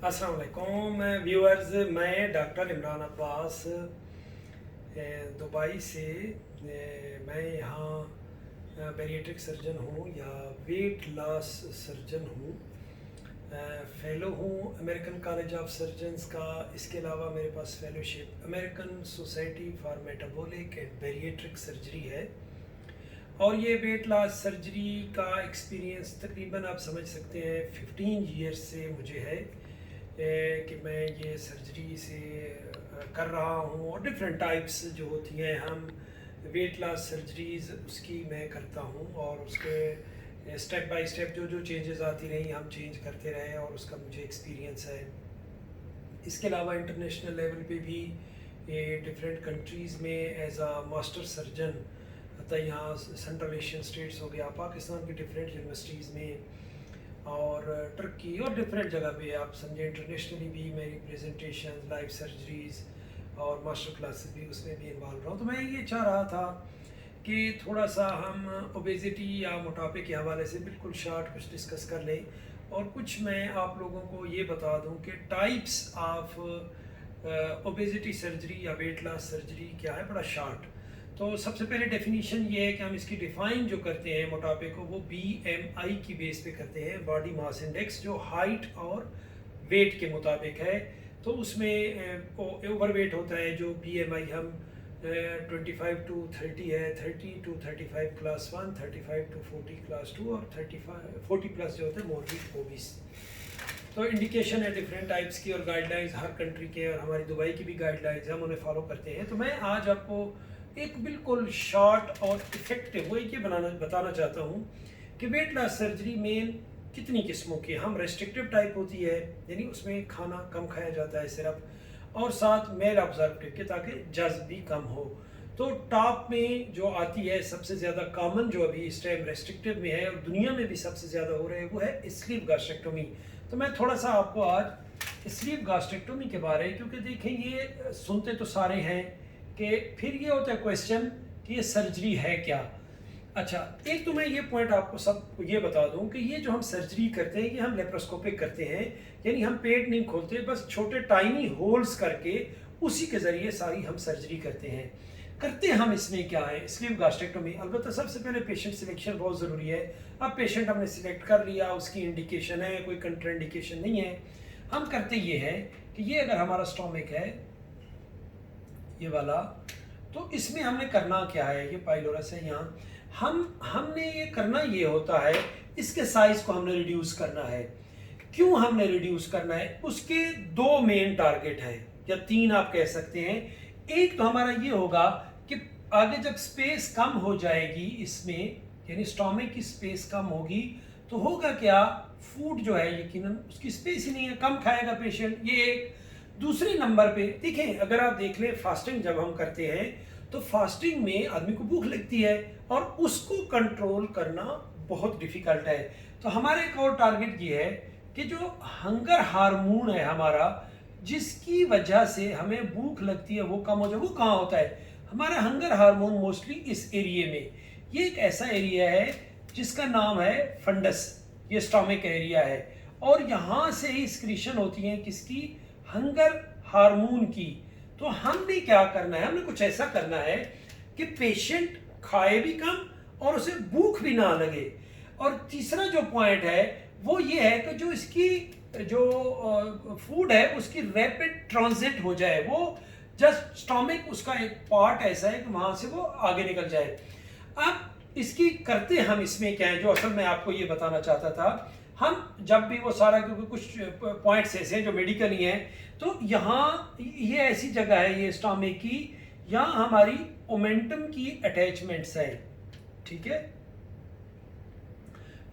अस्सलाम वालेकुम व्यूअर्स, मैं डॉक्टर इमरान अब्बास दुबई से। मैं यहाँ बैरिएट्रिक सर्जन हूँ या वेट लॉस सर्जन हूँ। फ़ेलो हूँ अमेरिकन कॉलेज ऑफ सर्जन्स का। इसके अलावा मेरे पास fellowship American Society for metabolic and bariatric surgery है। और ये वेट लॉस सर्जरी का एक्सपीरियंस तकरीबन आप समझ सकते हैं 15 ईयर्स से मुझे है कि मैं ये सर्जरी से कर रहा हूँ। और डिफरेंट टाइप्स जो होती हैं, हम वेट लॉस सर्जरीज़ उसकी मैं करता हूँ और उसके स्टेप बाय स्टेप जो चेंजेस आती रही हम चेंज करते रहे और उसका मुझे एक्सपीरियंस है। इसके अलावा इंटरनेशनल लेवल पे भी डिफरेंट कंट्रीज़ में एज आ मास्टर सर्जन, यहाँ सेंट्रल एशियन स्टेट्स हो गया, पाकिस्तान की डिफरेंट यूनिवर्सिटीज़ में और टर्की और डिफरेंट जगह पे आप समझे इंटरनेशनली भी मेरी प्रेजेंटेशन, लाइव सर्जरीज़ और मास्टर क्लासेस भी उसमें भी इन्वॉल्व रहा हूँ। तो मैं ये चाह रहा था कि थोड़ा सा हम ओबेसिटी या मोटापे के हवाले से बिल्कुल शॉर्ट कुछ डिस्कस कर लें और कुछ मैं आप लोगों को ये बता दूं कि टाइप्स ऑफ ओबेसिटी सर्जरी या वेट लॉस सर्जरी क्या है, बड़ा शॉर्ट। तो सबसे पहले डेफिनेशन ये है कि हम इसकी डिफ़ाइन जो करते हैं मोटापे को, वो BMI की बेस पे करते हैं, बॉडी मास इंडेक्स, जो हाइट और वेट के मुताबिक है। तो उसमें ओवर वेट होता है जो BMI हम 25 to 30 है, 30 to 35 क्लास 1, 35 to 40 क्लास 2 और 40 प्लस जो होते हैं मॉडरेट ओबीस। तो इंडिकेशन है डिफरेंट टाइप्स की और गाइडलाइंस हर कंट्री के और हमारी दुबई की भी गाइडलाइंस हम उन्हें फॉलो करते हैं। तो मैं आज आपको एक बिल्कुल शॉर्ट और इफ़ेक्टिव वो ये बताना चाहता हूँ कि वेट लॉस सर्जरी में कितनी किस्मों की। हम रेस्ट्रिक्टिव टाइप होती है, यानी उसमें खाना कम खाया जाता है सिर्फ, और साथ मेल ऑब्जर्वेटिव के ताकि जज्ब भी कम हो। तो टॉप में जो आती है सबसे ज़्यादा कॉमन जो अभी इस टाइम रेस्ट्रिक्टिव में है और दुनिया में भी सबसे ज़्यादा हो रहा है, वो है स्लीव गैस्ट्रेक्टोमी। तो मैं थोड़ा सा आपको आज स्लीव गैस्ट्रेक्टोमी के बारे में, क्योंकि देखें ये सुनते तो सारे हैं कि फिर ये होता है क्वेश्चन कि ये सर्जरी है क्या। अच्छा, एक तो मैं ये पॉइंट आपको सब ये बता दूं कि ये जो हम सर्जरी करते हैं ये हम लेप्रोस्कोपिक करते हैं, यानी हम पेट नहीं खोलते, बस छोटे टाइनी होल्स करके उसी के ज़रिए सारी हम सर्जरी करते हैं। करते हम इसमें क्या है, स्लीव गैस्ट्रेक्टोमी। अलबत्ता सबसे पहले पेशेंट सिलेक्शन बहुत ज़रूरी है। अब पेशेंट हमने सिलेक्ट कर लिया, उसकी इंडिकेशन है, कोई कंट्राइंडिकेशन नहीं है। हम करते ये है कि ये अगर हमारा स्टोमिक है ये वाला, तो इसमें हमने करना क्या है, ये पाइलोरस है यहाँ, हमने ये करना ये होता है, इसके साइज को हमने रिड्यूस करना है। क्यों हमने रिड्यूस करना है, उसके दो मेन टारगेट है या तीन आप कह सकते हैं। एक तो हमारा ये होगा कि आगे जब स्पेस कम हो जाएगी इसमें, यानी स्टोमिक की स्पेस कम होगी, तो होगा क्या, फूड जो है यकीनन उसकी स्पेस ही नहीं है, कम खाएगा पेशेंट। ये एक। दूसरे नंबर पे देखें, अगर आप देख लें फास्टिंग जब हम करते हैं तो फास्टिंग में आदमी को भूख लगती है और उसको कंट्रोल करना बहुत डिफिकल्ट है। तो हमारे एक और टारगेट ये है कि जो हंगर हार्मोन है हमारा, जिसकी वजह से हमें भूख लगती है, वो कम हो जाए। वो कहाँ होता है, हमारा हंगर हार्मोन मोस्टली इस एरिया में। ये एक ऐसा एरिया है जिसका नाम है फंडस, ये स्टोमिक एरिया है, और यहाँ से ही स्क्रीशन होती है किसकी, हंगर हार्मोन की। तो हमने क्या करना है, हमने कुछ ऐसा करना है कि पेशेंट खाए भी कम और उसे भूख भी ना लगे। और तीसरा जो पॉइंट है वो ये है कि जो इसकी जो फूड है उसकी रैपिड ट्रांजिट हो जाए, वो जस्ट स्टोमिक उसका एक पार्ट ऐसा है कि वहां से वो आगे निकल जाए। अब इसकी करते हम इसमें क्या है, जो असल में आपको ये बताना चाहता था, हम जब भी वो सारा, क्योंकि कुछ पॉइंट्स ऐसे हैं जो मेडिकल ही हैं, तो यहाँ ये ऐसी जगह है ये स्टोमिक की, यहाँ हमारी ओमेंटम की अटैचमेंट्स हैं, ठीक है।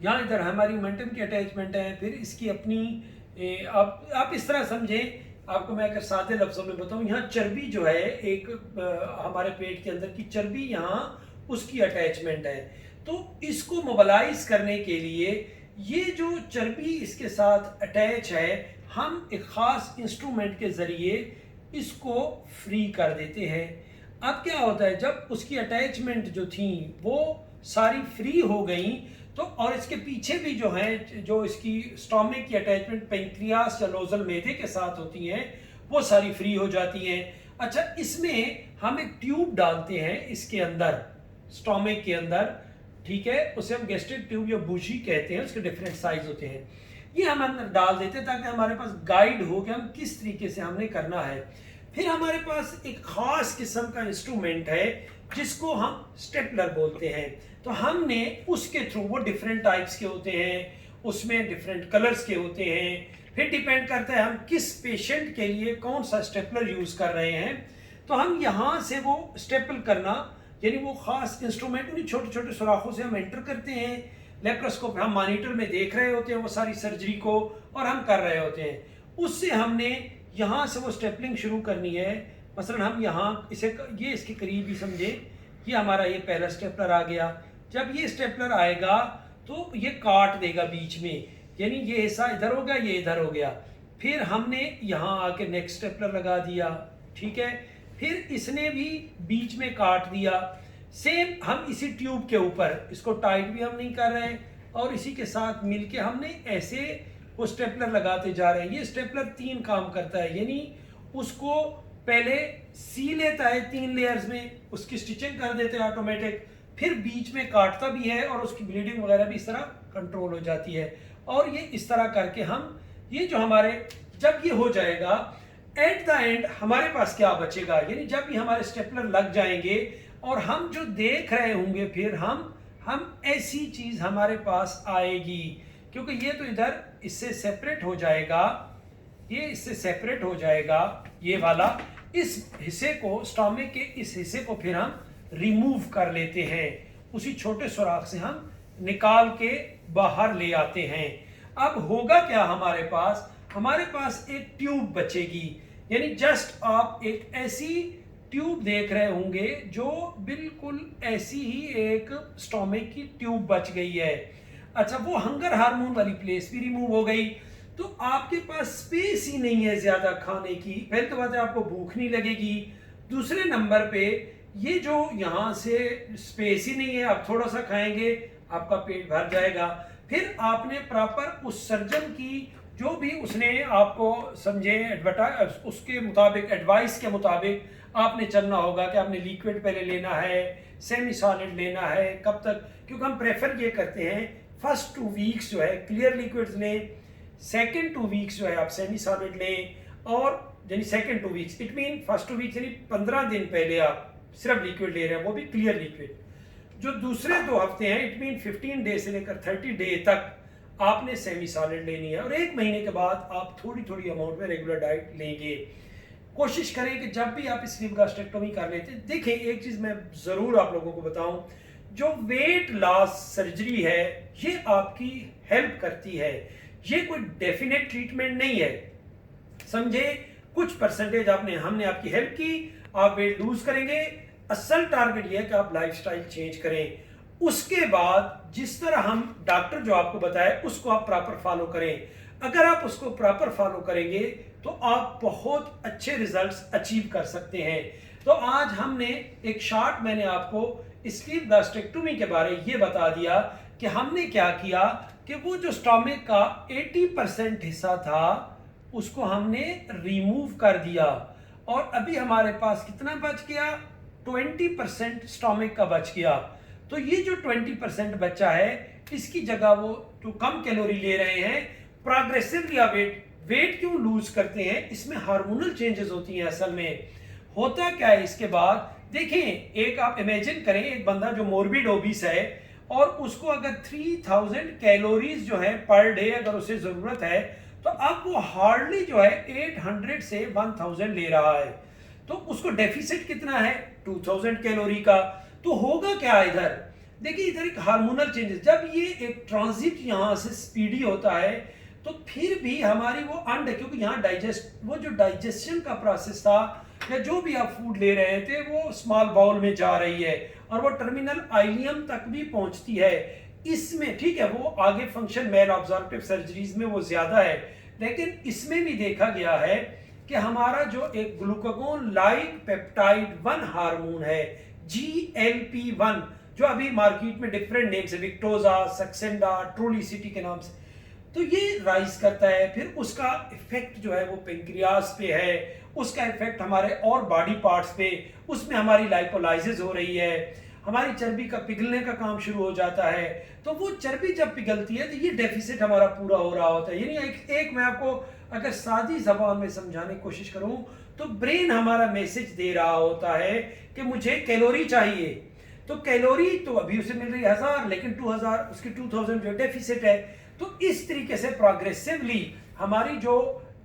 यहाँ इधर हमारी मोमेंटम की अटैचमेंट है, फिर इसकी अपनी आप इस तरह समझें, आपको मैं अगर सादे लफ्ज़ों में बताऊँ, यहाँ चर्बी जो है एक हमारे पेट के अंदर की चर्बी, यहाँ उसकी अटैचमेंट है। तो इसको मोबलाइज करने के लिए ये जो चर्बी इसके साथ अटैच है, हम एक ख़ास इंस्ट्रूमेंट के ज़रिए इसको फ्री कर देते हैं। अब क्या होता है, जब उसकी अटैचमेंट जो थी वो सारी फ्री हो गई, तो और इसके पीछे भी जो है, जो इसकी स्टोमिक की अटैचमेंट पेंक्रियास या नोजल मैदे के साथ होती हैं, वो सारी फ्री हो जाती हैं। अच्छा, इसमें हम एक ट्यूब डालते हैं इसके अंदर, स्टोमिक के अंदर, ठीक है, उसे हम गैस्ट्रिक ट्यूब या बूशी कहते हैं, उसके डिफरेंट साइज होते हैं। ये हम अंदर डाल देते हैं ताकि हमारे पास गाइड हो कि हम किस तरीके से हमने करना है। फिर हमारे पास एक खास किस्म का इंस्ट्रूमेंट है जिसको हम स्टेपलर बोलते हैं। तो हमने उसके थ्रू, वो डिफरेंट टाइप्स के होते हैं, उसमें डिफरेंट कलर्स के होते हैं, फिर डिपेंड करता है हम किस पेशेंट के लिए कौन सा स्टेपलर यूज कर रहे हैं। तो हम यहाँ से वो स्टेपल करना, यानी वो खास इंस्ट्रूमेंट, उन्हीं छोटे छोटे सुराखों से हम एंटर करते हैं। लेप्रोस्कोप हम मॉनिटर में देख रहे होते हैं वो सारी सर्जरी को, और हम कर रहे होते हैं। उससे हमने यहाँ से वो स्टेपलिंग शुरू करनी है। मसलन हम यहाँ इसे, ये इसके करीब ही समझे, ये हमारा ये पहला स्टेपलर आ गया। जब ये स्टेपलर आएगा तो ये काट देगा बीच में, यानी ये हिस्सा इधर हो गया, ये इधर हो गया। फिर हमने यहाँ आके नेक्स्ट स्टेपलर लगा दिया, ठीक है, फिर इसने भी बीच में काट दिया। सेम हम इसी ट्यूब के ऊपर, इसको टाइट भी हम नहीं कर रहे और इसी के साथ मिलके हमने ऐसे वो स्टेपलर लगाते जा रहे हैं। ये स्टेपलर 3 काम करता है, यानी उसको पहले सी लेता है 3 लेयर्स में, उसकी स्टिचिंग कर देते हैं ऑटोमेटिक, फिर बीच में काटता भी है और उसकी ब्लीडिंग वगैरह भी इस तरह कंट्रोल हो जाती है। और ये इस तरह करके हम, ये जो हमारे, जब ये हो जाएगा एट द एंड हमारे पास क्या बचेगा, यानी जब ये हमारे स्टेपलर लग जाएंगे और हम जो देख रहे होंगे, फिर हम ऐसी चीज हमारे पास आएगी, क्योंकि ये तो इधर इससे सेपरेट हो जाएगा, ये इससे सेपरेट हो जाएगा, ये वाला, इस हिस्से को, स्टोमिक के इस हिस्से को फिर हम रिमूव कर लेते हैं, उसी छोटे सुराख से हम निकाल के बाहर ले आते हैं। अब होगा क्या हमारे पास एक ट्यूब बचेगी, यानी जस्ट आप एक ऐसी ट्यूब देख रहे होंगे जो बिल्कुल ऐसी ही एक स्टोमिक की ट्यूब बच गई है। अच्छा, वो हंगर हार्मोन वाली प्लेस भी रिमूव हो गई, तो आपके पास स्पेस ही नहीं है ज्यादा खाने की। पहले तो बात है, आपको भूख नहीं लगेगी। दूसरे नंबर पे ये जो यहाँ से स्पेस ही नहीं है, आप थोड़ा सा खाएंगे आपका पेट भर जाएगा। फिर आपने प्रॉपर उस सर्जन की जो भी उसने आपको समझे उसके मुताबिक, एडवाइस के मुताबिक आपने चलना होगा कि आपने लिक्विड पहले लेना है, सेमी सॉलिड लेना है, कब तक, क्योंकि हम प्रेफर ये करते हैं फर्स्ट 2 वीक्स जो है क्लियर लिक्विड्स लें, सेकेंड 2 वीक्स जो है आप सेमी सॉलिड लें, और यानी second 2 weeks it mean first 2 weeks यानी 15 दिन पहले आप सिर्फ लिक्विड ले रहे हैं, वो भी क्लियर लिक्विड। जो दूसरे 2 हफ्ते हैं, इट मीन 15 डे से लेकर 30 डे तक आपने सेमी सॉलिड लेनी है, और 1 महीने के बाद आप थोड़ी थोड़ी अमाउंट में रेगुलर डाइट लेंगे। कोशिश करें कि जब भी आप स्लीप गैस्ट्रेक्टोमी कर लेते हैं, देखें एक चीज मैं जरूर आप लोगों को बताऊं, जो वेट लॉस सर्जरी है ये आपकी हेल्प करती है, ये कोई डेफिनेट ट्रीटमेंट नहीं है, समझे। कुछ परसेंटेज हमने आपकी हेल्प की, आप वेट लूज करेंगे, असल टारगेट ये है कि आप लाइफस्टाइल चेंज करें। उसके बाद जिस तरह हम डॉक्टर जो आपको बताए उसको आप प्रॉपर फॉलो करें। अगर आप उसको प्रॉपर फॉलो करेंगे तो आप बहुत अच्छे रिजल्ट्स अचीव कर सकते हैं। तो आज हमने एक शॉर्ट, मैंने आपको स्लीप गैस्ट्रेक्टोमी के बारे में ये बता दिया कि हमने क्या किया कि वो जो स्टोमिक का 80% हिस्सा था उसको हमने रिमूव कर दिया, और अभी हमारे पास कितना बच गया, 20% स्टोमिक का बच गया। तो ये जो 20% बचा है, इसकी जगह वो जो कम कैलोरी ले रहे हैं, प्रोग्रेसिवली आप वेट क्यों लूज करते हैं, इसमें हार्मोनल चेंजेस होती हैं। असल में होता क्या है, इसके बाद देखें, एक आप इमेजिन करें, एक बंदा जो मोर्बिड ओबीस है और उसको अगर 3000 कैलोरीज जो है पर डे अगर उसे जरूरत है, तो अब वो हार्डली जो है 800 से 1000 ले रहा है, तो उसको डेफिसिट कितना है, 2000 कैलोरी का। तो होगा क्या इधर, देखिए इधर एक हार्मोनल चेंजेस, जब ये एक ट्रांजिट यहाँ से स्पीडी होता है तो फिर भी हमारी वो क्योंकि यहाँ वो जो डाइजेशन का प्रोसेस था या जो भी आप फूड ले रहे थे वो स्मॉल बाउल में जा रही है और वो टर्मिनल आइलियम तक भी पहुंचती है। इसमें ठीक है, वो आगे फंक्शन मेल ऑब्जॉर्प्टिव सर्जरीज में वो ज्यादा है, लेकिन इसमें भी देखा गया है कि हमारा जो एक ग्लूकागोन लाइक पेप्टाइड 1 हार्मोन है, GLP-1, जो अभी मार्केट में डिफरेंट नेम से, विक्टोजा, सक्सेंडा, ट्रूलिसिटी के नाम से, तो ये राइज करता है। फिर उसका इफेक्ट जो है वो पेंक्रियास पे है, उसका इफेक्ट हमारे और बॉडी पार्ट्स पे, उसमें हमारी लाइपोलाइसिस हो रही है, हमारी चर्बी का पिघलने का काम शुरू हो जाता है। तो वो चर्बी जब पिघलती है तो ये डेफिसिट हमारा पूरा हो रहा होता है। यानी एक मैं आपको अगर सादी जबान में समझाने की कोशिश करूं तो ब्रेन हमारा मैसेज दे रहा होता है कि मुझे कैलोरी चाहिए, तो कैलोरी तो अभी उसे मिल रही है 1000, लेकिन 2000 उसकी 2000 जो डेफिसिट है। तो इस तरीके से प्रोग्रेसिवली हमारी जो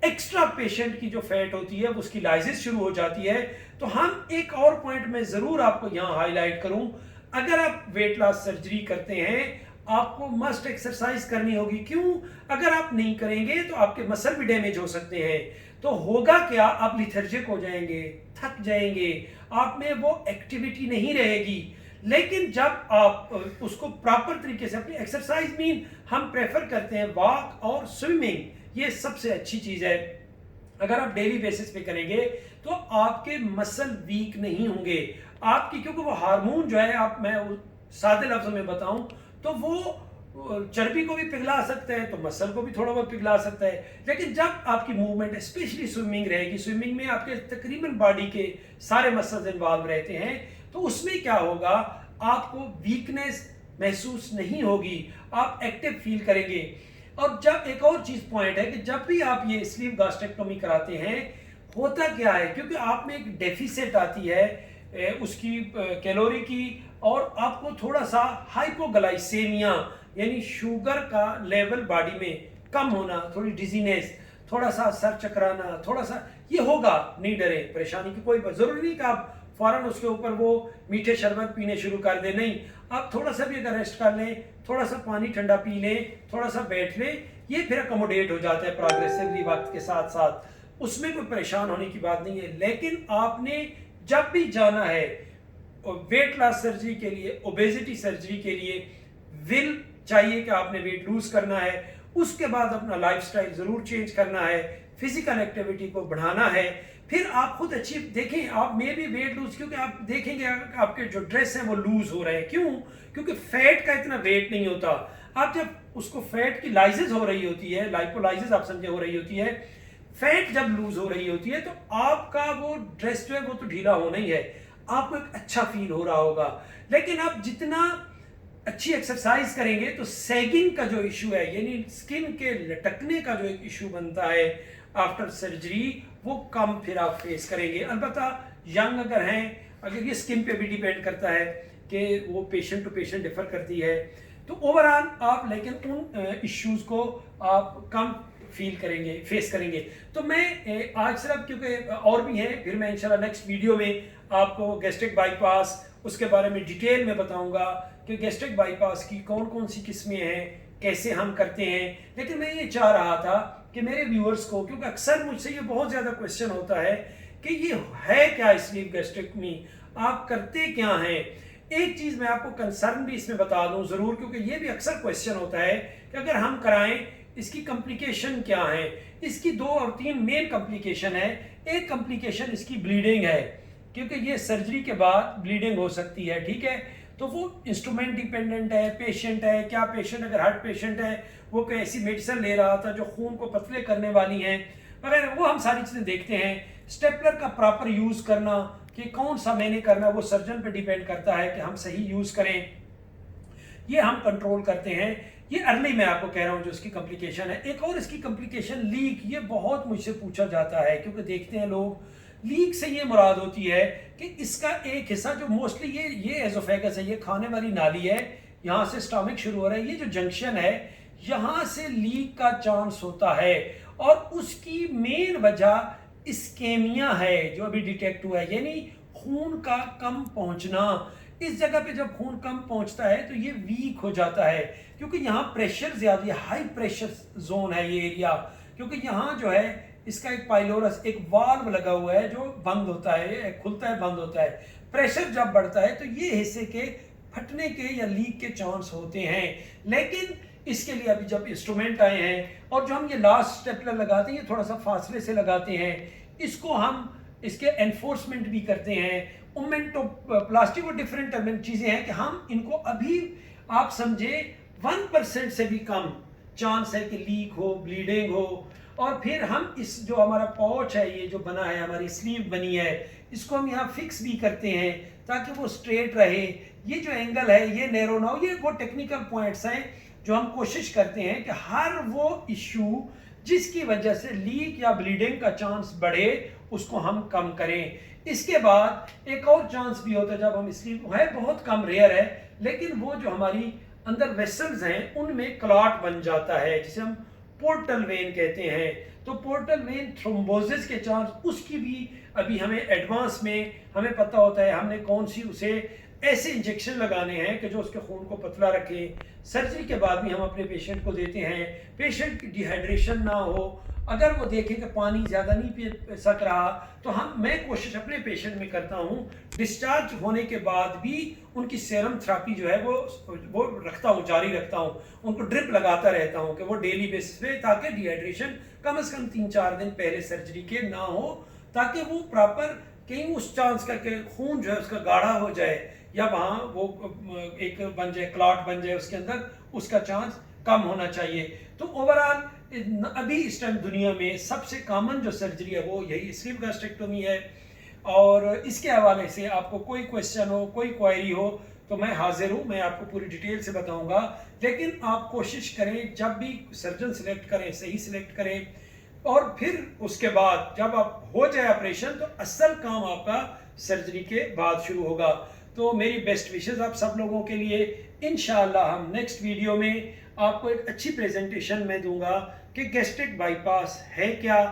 एक्स्ट्रा पेशेंट की जो फैट होती है उसकी लाइसिस शुरू हो जाती है। तो हम एक और पॉइंट में जरूर आपको यहाँ हाईलाइट करूं, अगर आप वेट लॉस सर्जरी करते हैं आपको मस्ट एक्सरसाइज करनी होगी। क्यों? अगर आप नहीं करेंगे तो आपके मसल भी डैमेज हो सकते हैं। तो होगा क्या, आप लिथर्जिक हो जाएंगे, थक जाएंगे, आप में वो एक्टिविटी नहीं रहेगी। लेकिन जब आप उसको प्रॉपर तरीके से अपनी एक्सरसाइज मीन हम प्रेफर करते हैं वॉक और स्विमिंग, ये सबसे अच्छी चीज है। अगर आप डेली बेसिस पे करेंगे तो आपके मसल वीक नहीं होंगे आपकी, क्योंकि वो हार्मोन जो है, आप मैं सादे लफ्जों में बताऊं तो वो चर्बी को भी पिघला सकता है, तो मसल को भी थोड़ा बहुत पिघला सकता है। लेकिन जब आपकी मूवमेंट स्पेशली स्विमिंग रहेगी, स्विमिंग में आपके तकरीबन बॉडी के सारे मसल्स इन्वॉल्व रहते हैं, तो उसमें क्या होगा, आपको वीकनेस महसूस नहीं होगी, आप एक्टिव फील करेंगे। और जब एक और चीज पॉइंट है कि जब भी आप ये स्लीव गैस्ट्रेक्टोमी कराते हैं, होता क्या है, क्योंकि आप में एक डेफिसिट आती है उसकी कैलोरी की, और आपको थोड़ा सा हाइपोग्लाइसेमिया यानी शुगर का लेवल बॉडी में कम होना, थोड़ी डिजीनेस, थोड़ा सा सर चकराना, थोड़ा सा ये होगा। नहीं डरे, परेशानी की कोई जरूरी नहीं कि आप फौरन उसके ऊपर वो मीठे शरबत पीने शुरू कर दे, नहीं, आप थोड़ा सा भी अगर रेस्ट कर लें, थोड़ा सा पानी ठंडा पी लें, थोड़ा सा बैठ लें, ये फिर अकोमोडेट हो जाता है प्रोग्रेसिवली वक्त के साथ साथ, उसमें कोई परेशान होने की बात नहीं है। लेकिन आपने जब भी जाना है वेट लॉस सर्जरी के लिए, ओबेसिटी सर्जरी के लिए, विल चाहिए कि आपने वेट लूज करना है, उसके बाद अपना लाइफस्टाइल जरूर चेंज करना है, फिजिकल एक्टिविटी को बढ़ाना है, फिर आप खुद अच्छी देखें, आप में भी वेट लूज, क्योंकि आप देखेंगे आपके जो ड्रेस हैं वो लूज हो रहे हैं। क्यों? क्योंकि फैट का इतना वेट नहीं होता। आप जब उसको फैट की लाइसिस हो रही होती है, लाइपोलाइसिस आप समझे हो रही होती है, फैट जब लूज हो रही होती है तो आपका वो ड्रेस जो है वो तो ढीला होना ही है, आपको एक अच्छा फील हो रहा होगा। लेकिन आप जितना अच्छी एक्सरसाइज करेंगे तो सैगिंग का जो इशू है, यानी स्किन के लटकने का जो एक इशू बनता है आफ्टर सर्जरी, वो कम फिर आप फेस करेंगे। अलबत्ता यंग अगर हैं, अगर ये स्किन पे भी डिपेंड करता है कि वो पेशेंट टू पेशेंट डिफर करती है, तो ओवरऑल आप लेकिन उन इश्यूज को आप कम फील करेंगे, फेस करेंगे। तो मैं आज सिर्फ, क्योंकि और भी हैं, फिर मैं इंशाल्लाह नेक्स्ट वीडियो में आपको गैस्ट्रिक बाईपास उसके बारे में डिटेल में बताऊंगा कि गैस्ट्रिक बाईपास की कौन कौन सी किस्में हैं, कैसे हम करते हैं। लेकिन मैं ये चाह रहा था कि मेरे व्यूअर्स को, क्योंकि अक्सर मुझसे ये बहुत ज़्यादा क्वेश्चन होता है कि ये है क्या स्लीव गैस्ट्रेक्टमी, आप करते क्या हैं। एक चीज़ मैं आपको कंसर्न भी इसमें बता दूं ज़रूर, क्योंकि ये भी अक्सर क्वेश्चन होता है कि अगर हम कराएं इसकी कॉम्प्लिकेशन क्या है। इसकी 2 और 3 मेन कॉम्प्लिकेशन है। एक कॉम्प्लिकेशन इसकी ब्लीडिंग है, क्योंकि ये सर्जरी के बाद ब्लीडिंग हो सकती है, ठीक है। तो वो इंस्ट्रूमेंट डिपेंडेंट है, पेशेंट है क्या, पेशेंट अगर हार्ट पेशेंट है वो कोई ऐसी मेडिसिन ले रहा था जो खून को पतले करने वाली हैं वगैरह, वो हम सारी चीज़ें देखते हैं। स्टेपलर का प्रॉपर यूज़ करना कि कौन सा मैंने करना, वो सर्जन पे डिपेंड करता है कि हम सही यूज़ करें, ये हम कंट्रोल करते हैं। ये अर्ली मैं आपको कह रहा हूँ जो इसकी कॉम्प्लिकेशन है। एक और इसकी कॉम्प्लिकेशन लीक, ये बहुत मुझसे पूछा जाता है, क्योंकि देखते हैं लोग, लीक से ये मुराद होती है कि इसका एक हिस्सा जो मोस्टली ये एजोफेगस है, ये खाने वाली नाली है, यहाँ से स्टमक शुरू हो रहा है, ये जो जंक्शन है यहाँ से लीक का चांस होता है। और उसकी मेन वजह इस्केमिया है जो अभी डिटेक्ट हुआ है, यानी खून का कम पहुंचना। इस जगह पे जब खून कम पहुंचता है तो ये वीक हो जाता है, क्योंकि यहाँ प्रेशर ज्यादा, हाई प्रेशर जोन है ये एरिया, क्योंकि यहाँ जो है इसका एक पाइलोरस, एक वाल्व लगा हुआ है जो बंद होता है, खुलता है बंद होता है। प्रेशर जब बढ़ता है तो ये हिस्से के फटने के या लीक के चांस होते हैं। लेकिन इसके लिए अभी जब इंस्ट्रूमेंट आए हैं, और जो हम ये लास्ट स्टेपलर लगाते हैं ये थोड़ा सा फासले से लगाते हैं, इसको हम इसके एनफोर्समेंट भी करते हैं, ओमेंटोप्लास्टी वो डिफरेंट चीज़ें हैं कि हम इनको अभी आप समझे 1% से भी कम चांस है कि लीक हो, ब्लीडिंग हो। और फिर हम इस जो हमारा पाउच है, ये जो बना है, हमारी स्लीव बनी है, इसको हम यहाँ फिक्स भी करते हैं ताकि वो स्ट्रेट रहे। ये जो एंगल है ये नैरो ना हो। ये वो टेक्निकल पॉइंट्स हैं जो हम कोशिश करते हैं कि हर वो इशू जिसकी वजह से लीक या ब्लीडिंग का चांस बढ़े उसको हम कम करें। इसके बाद एक और चांस भी होता है जब हम स्लीव है, बहुत कम रेयर है, लेकिन वो जो हमारी अंदर वेसल्स हैं उनमें क्लॉट बन जाता है जिसे हम पोर्टल वेन कहते हैं। तो पोर्टल वेन थ्रोम्बोसिस के चांस उसकी भी अभी हमें एडवांस में हमें पता होता है हमने कौन सी उसे ऐसे इंजेक्शन लगाने हैं कि जो उसके खून को पतला रखें। सर्जरी के बाद भी हम अपने पेशेंट को देते हैं। पेशेंट की डिहाइड्रेशन ना हो, अगर वो देखें कि पानी ज़्यादा नहीं पी सक रहा तो मैं कोशिश अपने पेशेंट में करता हूँ डिस्चार्ज होने के बाद भी उनकी सेरम थेरेपी जो है वो रखता हूँ, जारी रखता हूँ। उनको ड्रिप लगाता रहता हूँ कि वो डेली बेसिस पे, ताकि डिहाइड्रेशन कम से कम 3-4 दिन पहले सर्जरी के ना हो, ताकि वो प्रॉपर कहीं उस चांस का कि खून जो है उसका गाढ़ा हो जाए या वहाँ वो एक बन जाए, क्लॉट बन जाए उसके अंदर, उसका चांस कम होना चाहिए। तो ओवरऑल अभी इस टाइम दुनिया में सबसे कॉमन जो सर्जरी है वो यही स्लीव गैस्ट्रेक्टोमी है। और इसके हवाले से आपको कोई क्वेश्चन हो, कोई क्वेरी हो तो मैं हाजिर हूँ, मैं आपको पूरी डिटेल से बताऊंगा। लेकिन आप कोशिश करें जब भी सर्जन सिलेक्ट करें सही सिलेक्ट करें, और फिर उसके बाद जब आप हो जाए ऑपरेशन तो असल काम आपका सर्जरी के बाद शुरू होगा। तो मेरी बेस्ट विशेस आप सब लोगों के लिए। इंशाअल्लाह हम नेक्स्ट वीडियो में आपको एक अच्छी प्रेजेंटेशन में दूंगा कि गैस्ट्रिक बाईपास है क्या,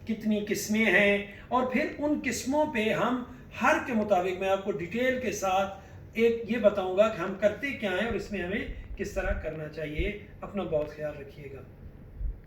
कितनी किस्में हैं, और फिर उन किस्मों पे हम हर के मुताबिक मैं आपको डिटेल के साथ एक ये बताऊंगा कि हम करते क्या हैं और इसमें हमें किस तरह करना चाहिए। अपना बहुत ख्याल रखिएगा।